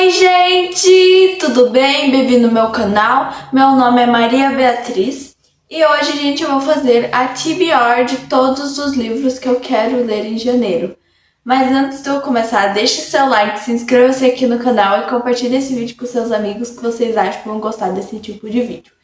Oi gente, tudo bem? Bem-vindo ao meu canal. Meu nome é Maria Beatriz e hoje, gente, eu vou fazer a TBR de todos os livros que eu quero ler em janeiro. Mas antes de eu começar, deixe seu like, se inscreva-se aqui no canal e compartilhe esse vídeo com seus amigos que vocês acham que vão gostar desse tipo de vídeo.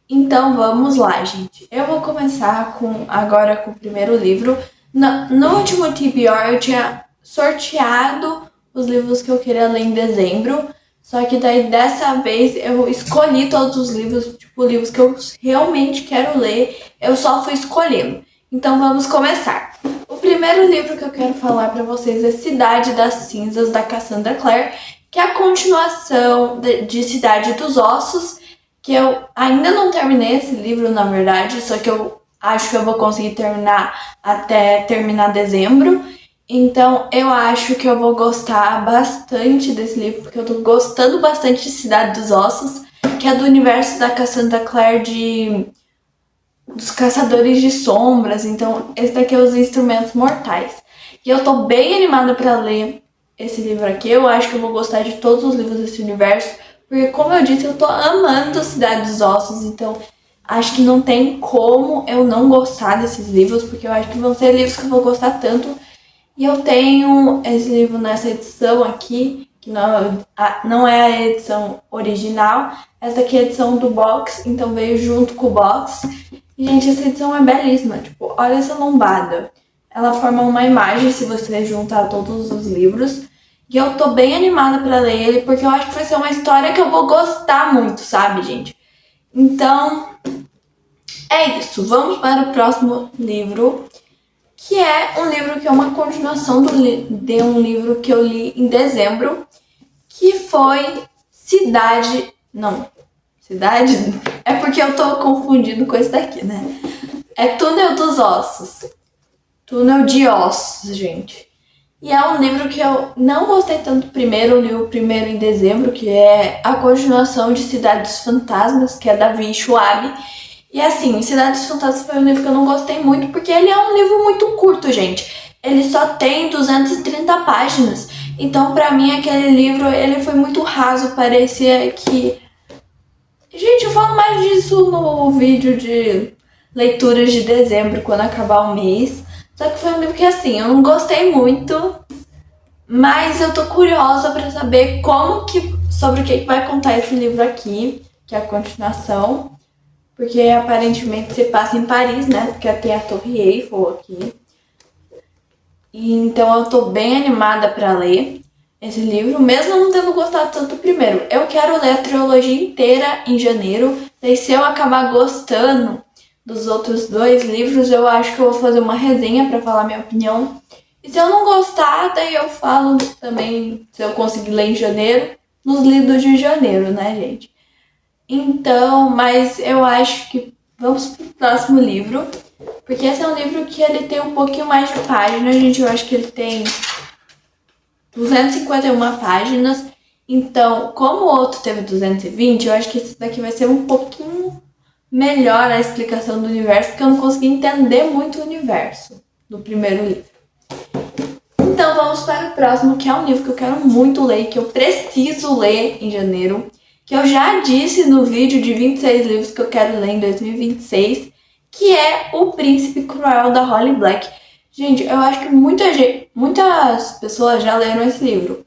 Então vamos lá, gente. Eu vou começar agora com o primeiro livro. No último TBR eu tinha sorteado os livros que eu queria ler em dezembro, só que daí dessa vez eu escolhi todos os livros, tipo, livros que eu realmente quero ler, eu só fui escolhendo. Então vamos começar. O primeiro livro que eu quero falar pra vocês é Cidade das Cinzas, da Cassandra Clare, que é a continuação de Cidade dos Ossos, que eu ainda não terminei esse livro, na verdade, só que eu acho que eu vou conseguir terminar até terminar dezembro. Então eu acho que eu vou gostar bastante desse livro, porque eu tô gostando bastante de Cidade dos Ossos, que é do universo da Cassandra Clare dos Caçadores de Sombras. Então esse daqui é Os Instrumentos Mortais. E eu tô bem animada pra ler esse livro aqui. Eu acho que eu vou gostar de todos os livros desse universo, porque como eu disse, eu tô amando Cidade dos Ossos, então acho que não tem como eu não gostar desses livros, porque eu acho que vão ser livros que eu vou gostar tanto. E eu tenho esse livro nessa edição aqui, que não é a edição original. Essa aqui é a edição do box, então veio junto com o box. E, gente, essa edição é belíssima. Tipo, olha essa lombada. Ela forma uma imagem se você juntar todos os livros. E eu tô bem animada pra ler ele, porque eu acho que vai ser uma história que eu vou gostar muito, sabe, gente? Então, é isso. Vamos para o próximo livro, que é um livro que é uma continuação de um livro que eu li em dezembro, que foi Cidade... Não, Cidade... É porque eu tô confundindo com esse daqui, né? É Túnel dos Ossos. Túnel de Ossos, gente. E é um livro que eu não gostei tanto primeiro, eu li o primeiro em dezembro, que é a continuação de Cidade dos Fantasmas, que é da Vi Schwab. E assim, Cidade dos Fantasmas foi um livro que eu não gostei muito, porque ele é um livro muito curto, gente. Ele só tem 230 páginas. Então, pra mim, aquele livro, ele foi muito raso. Parecia que... Gente, eu falo mais disso no vídeo de leituras de dezembro, quando acabar o mês. Só que foi um livro que, assim, eu não gostei muito, mas eu tô curiosa pra saber sobre o que vai contar esse livro aqui, que é a continuação. Porque aparentemente se passa em Paris, né? Porque tem a Torre Eiffel aqui. E então eu tô bem animada pra ler esse livro, mesmo não tendo gostado tanto do primeiro. Eu quero ler a trilogia inteira em janeiro. Daí se eu acabar gostando dos outros dois livros, eu acho que eu vou fazer uma resenha pra falar minha opinião. E se eu não gostar, daí eu falo também, se eu conseguir ler em janeiro, nos lidos de janeiro, né, gente? Então, mas eu acho que vamos pro próximo livro, porque esse é um livro que ele tem um pouquinho mais de páginas, gente. Eu acho que ele tem 251 páginas. Então, como o outro teve 220, eu acho que esse daqui vai ser um pouquinho melhor a explicação do universo, porque eu não consegui entender muito o universo do primeiro livro. Então, vamos para o próximo, que é um livro que eu quero muito ler, que eu preciso ler em janeiro, que eu já disse no vídeo de 26 livros que eu quero ler em 2026, que é O Príncipe Cruel, da Holly Black. Gente, eu acho que muitas pessoas já leram esse livro.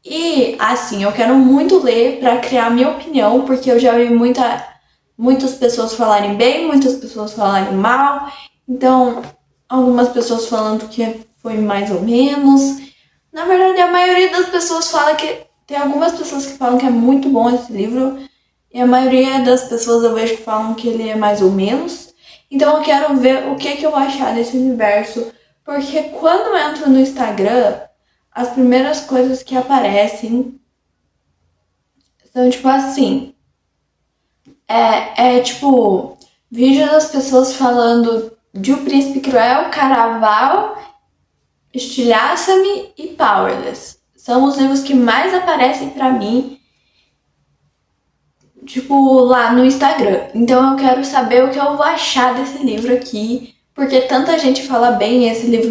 E, assim, eu quero muito ler pra criar minha opinião, porque eu já vi muitas pessoas falarem bem, muitas pessoas falarem mal. Então, algumas pessoas falando que foi mais ou menos. Na verdade, a maioria das pessoas fala que... Tem algumas pessoas que falam que é muito bom esse livro, e a maioria das pessoas eu vejo que falam que ele é mais ou menos. Então eu quero ver o que eu vou achar desse universo, porque quando eu entro no Instagram, as primeiras coisas que aparecem são tipo assim, tipo, vídeo das pessoas falando de O Príncipe Cruel, Caraval, Estilhaça-me e Powerless. São os livros que mais aparecem pra mim, tipo, lá no Instagram. Então eu quero saber o que eu vou achar desse livro aqui, porque tanta gente fala bem. Esse livro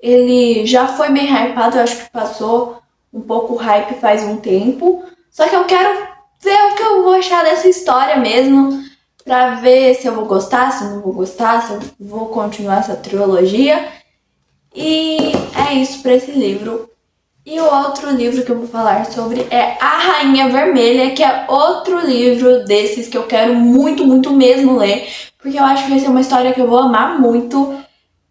ele já foi bem hypado, eu acho que passou um pouco hype faz um tempo. Só que eu quero ver o que eu vou achar dessa história mesmo, pra ver se eu vou gostar, se eu não vou gostar, se eu vou continuar essa trilogia. E é isso pra esse livro. E o outro livro que eu vou falar sobre é A Rainha Vermelha, que é outro livro desses que eu quero muito, muito mesmo ler, porque eu acho que vai ser uma história que eu vou amar muito.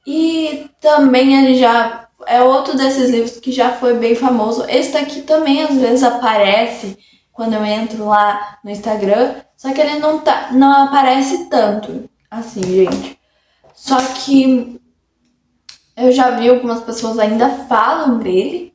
E também ele já é outro desses livros que já foi bem famoso. Esse daqui também às vezes aparece quando eu entro lá no Instagram, só que ele não aparece tanto assim, gente. Só que eu já vi algumas pessoas ainda falam dele.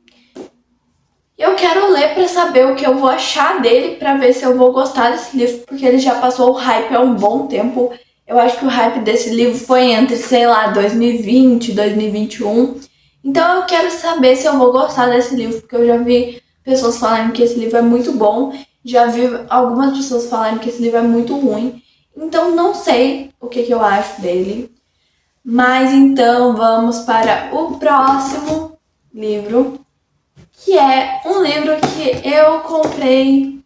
E eu quero ler pra saber o que eu vou achar dele, pra ver se eu vou gostar desse livro, porque ele já passou o hype há um bom tempo. Eu acho que o hype desse livro foi entre, sei lá, 2020 e 2021. Então eu quero saber se eu vou gostar desse livro, porque eu já vi pessoas falarem que esse livro é muito bom, já vi algumas pessoas falarem que esse livro é muito ruim. Então não sei o que eu acho dele. Mas então vamos para o próximo livro, que é um livro que eu comprei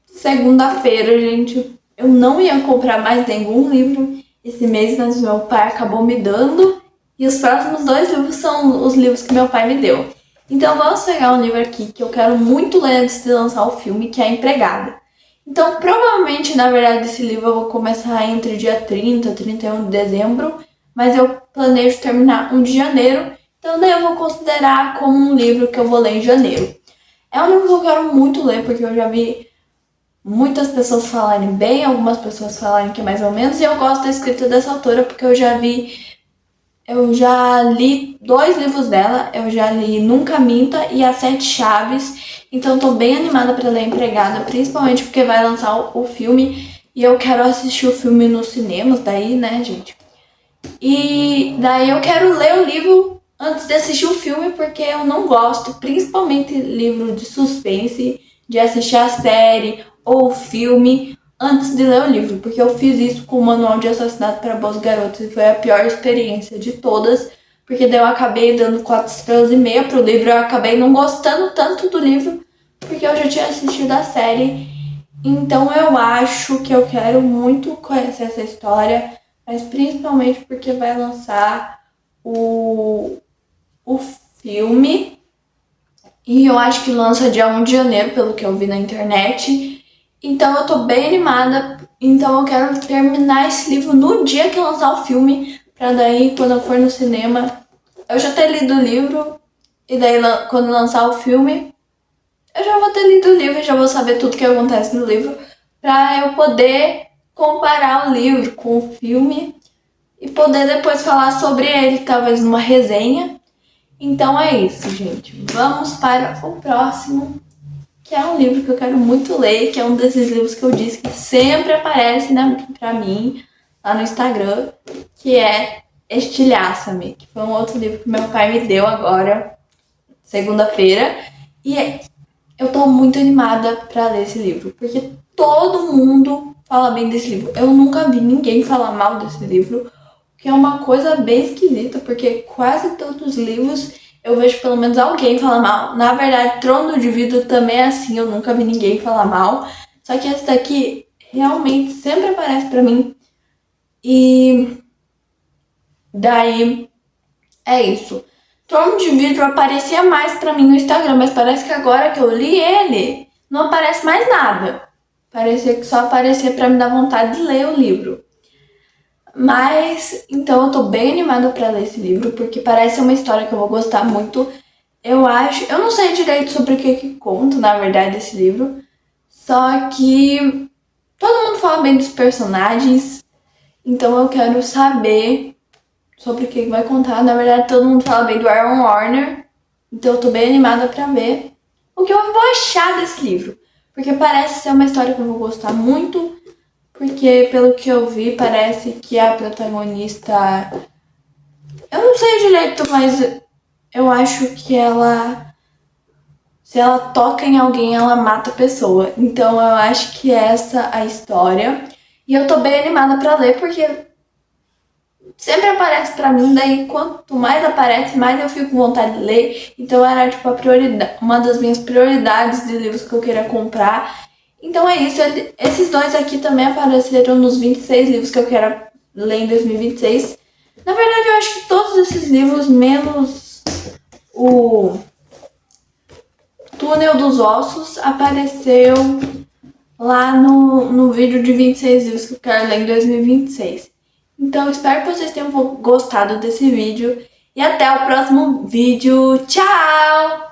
segunda-feira, gente. Eu não ia comprar mais nenhum livro esse mês, mas meu pai acabou me dando. E os próximos 2 livros são os livros que meu pai me deu. Então vamos pegar um livro aqui que eu quero muito ler antes de lançar o filme, que é A Empregada. Então provavelmente, na verdade, esse livro eu vou começar entre dia 30 e 31 de dezembro, mas eu planejo terminar 1 de janeiro. Então daí eu vou considerar como um livro que eu vou ler em janeiro. É um livro que eu quero muito ler, porque eu já vi muitas pessoas falarem bem, algumas pessoas falarem que é mais ou menos, e eu gosto da escrita dessa autora, porque eu já li 2 livros dela, eu já li Nunca Minta e As 7 Chaves, então eu tô bem animada pra ler Empregada, principalmente porque vai lançar o filme, e eu quero assistir o filme nos cinemas, daí, né, gente? E daí eu quero ler o livro antes de assistir o filme, porque eu não gosto, principalmente livro de suspense, de assistir a série ou o filme antes de ler o livro, porque eu fiz isso com o Manual de Assassinato para Boas Garotas e foi a pior experiência de todas, porque daí eu acabei dando 4 estrelas e meia pro livro, eu acabei não gostando tanto do livro, porque eu já tinha assistido a série. Então eu acho que eu quero muito conhecer essa história, mas principalmente porque vai lançar o filme, e eu acho que lança dia 1 de janeiro, pelo que eu vi na internet. Então eu tô bem animada, então eu quero terminar esse livro no dia que lançar o filme, pra daí quando eu for no cinema, eu já ter lido o livro, e daí quando lançar o filme, eu já vou ter lido o livro e já vou saber tudo que acontece no livro, pra eu poder comparar o livro com o filme e poder depois falar sobre ele, talvez numa resenha. Então é isso, gente. Vamos para o próximo, que é um livro que eu quero muito ler, que é um desses livros que eu disse que sempre aparece pra mim lá no Instagram, que é Estilhaça-me, que foi um outro livro que meu pai me deu agora, segunda-feira. E eu tô muito animada pra ler esse livro, porque todo mundo fala bem desse livro. Eu nunca vi ninguém falar mal desse livro, que é uma coisa bem esquisita, porque quase todos os livros eu vejo pelo menos alguém falar mal. Na verdade, Trono de Vidro também é assim, eu nunca vi ninguém falar mal. Só que esse daqui realmente sempre aparece pra mim. E daí é isso. Trono de Vidro aparecia mais pra mim no Instagram, mas parece que agora que eu li ele, não aparece mais nada. Parecia que só aparecia pra me dar vontade de ler o livro. Mas, então eu tô bem animada pra ler esse livro, porque parece uma história que eu vou gostar muito. Eu acho, eu não sei direito sobre o que conta, na verdade, esse livro. Só que todo mundo fala bem dos personagens, então eu quero saber sobre o que vai contar. Na verdade, todo mundo fala bem do Aaron Warner, então eu tô bem animada pra ver o que eu vou achar desse livro. Porque parece ser uma história que eu vou gostar muito, porque pelo que eu vi, parece que a protagonista... Eu não sei direito, mas eu acho que ela... Se ela toca em alguém, ela mata a pessoa. Então eu acho que essa é a história. E eu tô bem animada pra ler, porque sempre aparece pra mim, daí quanto mais aparece, mais eu fico com vontade de ler. Então era tipo a prioridade, uma das minhas prioridades de livros que eu queria comprar. Então é isso, esses dois aqui também apareceram nos 26 livros que eu quero ler em 2026. Na verdade, eu acho que todos esses livros, menos o Túnel dos Ossos, apareceu lá no vídeo de 26 livros que eu quero ler em 2026. Então, espero que vocês tenham gostado desse vídeo. E até o próximo vídeo. Tchau!